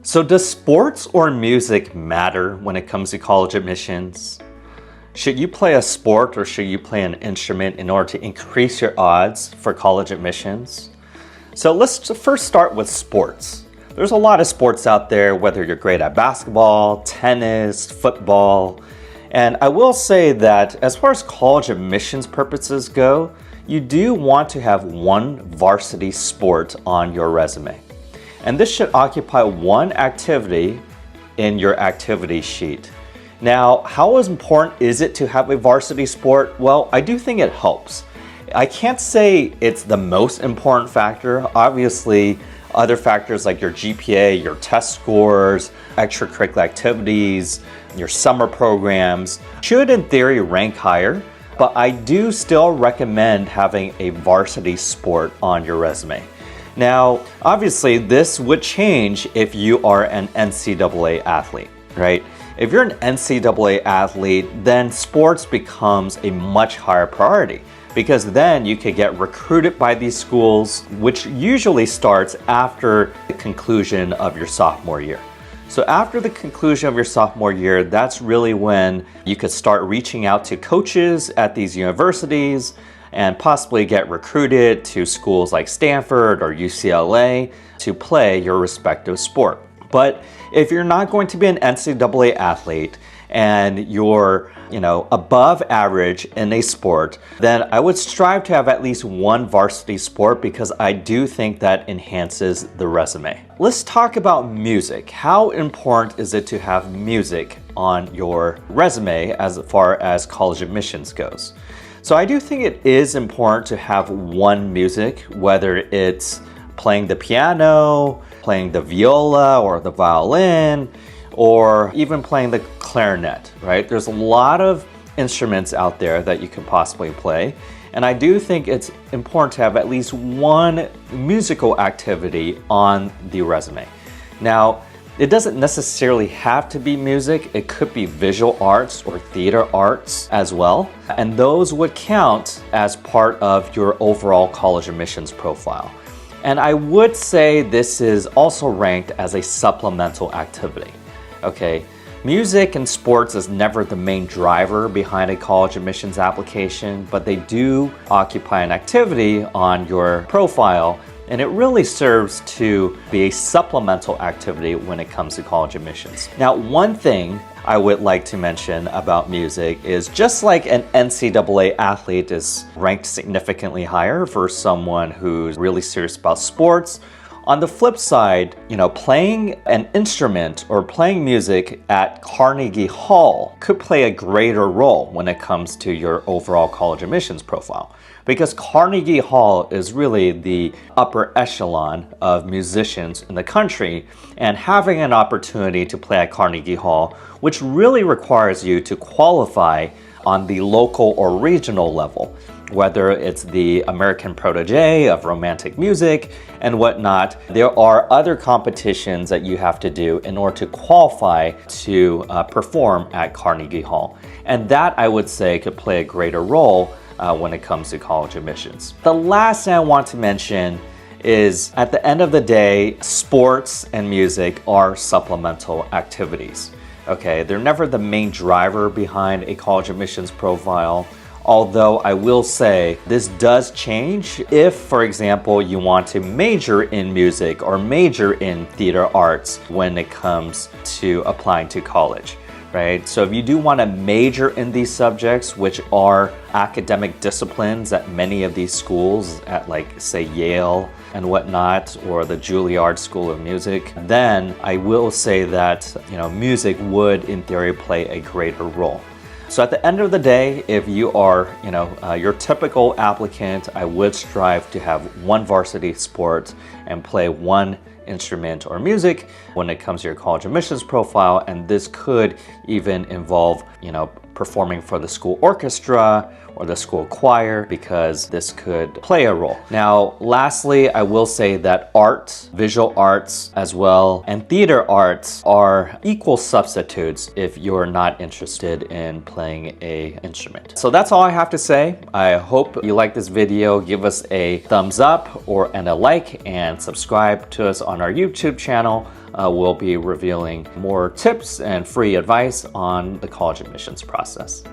So does sports or music matter when it comes to college admissions? Should you play a sport or should you play an instrument in order to increase your odds for college admissions? So let's first start with sports. There's a lot of sports out there, whether you're great at basketball, tennis, football. And I will say that as far as college admissions purposes go, you do want to have one varsity sport on your resume. And this should occupy one activity in your activity sheet. Now, how important is it to have a varsity sport? Well, I do think it helps. I can't say it's the most important factor. Obviously, other factors like your GPA, your test scores, extracurricular activities, your summer programs should in theory rank higher, but I do still recommend having a varsity sport on your resume. Now, obviously, this would change if you are an NCAA athlete, right? If you're an NCAA athlete, then sports becomes a much higher priority because then you could get recruited by these schools, which usually starts after the conclusion of your sophomore year. So after the conclusion of your sophomore year, that's really when you could start reaching out to coaches at these universities and possibly get recruited to schools like Stanford or UCLA to play your respective sport. But if you're not going to be an NCAA athlete and you're, above average in a sport, then I would strive to have at least one varsity sport because I do think that enhances the resume. Let's talk about music. How important is it to have music on your resume as far as college admissions goes? So I do think it is important to have one music, whether it's playing the piano, playing the viola or the violin, or even playing the clarinet, right? There's a lot of instruments out there that you can possibly play. And I do think it's important to have at least one musical activity on the resume. Now, it doesn't necessarily have to be music. It could be visual arts or theater arts as well. And those would count as part of your overall college admissions profile. And I would say this is also ranked as a supplemental activity. Okay, music and sports is never the main driver behind a college admissions application, but they do occupy an activity on your profile, and it really serves to be a supplemental activity when it comes to college admissions. Now, one thing I would like to mention about music is just like an NCAA athlete is ranked significantly higher for someone who's really serious about sports. On the flip side, playing an instrument or playing music at Carnegie Hall could play a greater role when it comes to your overall college admissions profile. Because Carnegie Hall is really the upper echelon of musicians in the country, and having an opportunity to play at Carnegie Hall, which really requires you to qualify on the local or regional level, whether it's the American protege of romantic music and whatnot. There are other competitions that you have to do in order to qualify to perform at Carnegie Hall. And that, I would say, could play a greater role when it comes to college admissions. The last thing I want to mention is, at the end of the day, sports and music are supplemental activities. Okay, they're never the main driver behind a college admissions profile. Although I will say this does change if, for example, you want to major in music or major in theater arts when it comes to applying to college, right? So if you do want to major in these subjects, which are academic disciplines at many of these schools at, like, say, Yale and whatnot, or the Juilliard School of Music, then I will say that, music would in theory play a greater role. So at the end of the day, if you are, your typical applicant, I would strive to have one varsity sport and play one instrument or music when it comes to your college admissions profile. And this could even involve, performing for the school orchestra or the school choir, because this could play a role. Now, lastly, I will say that art, visual arts as well, and theater arts are equal substitutes if you're not interested in playing an instrument. So that's all I have to say. I hope you like this video. Give us a thumbs up and a like, and subscribe to us on our YouTube channel we'll be revealing more tips and free advice on the college admissions process.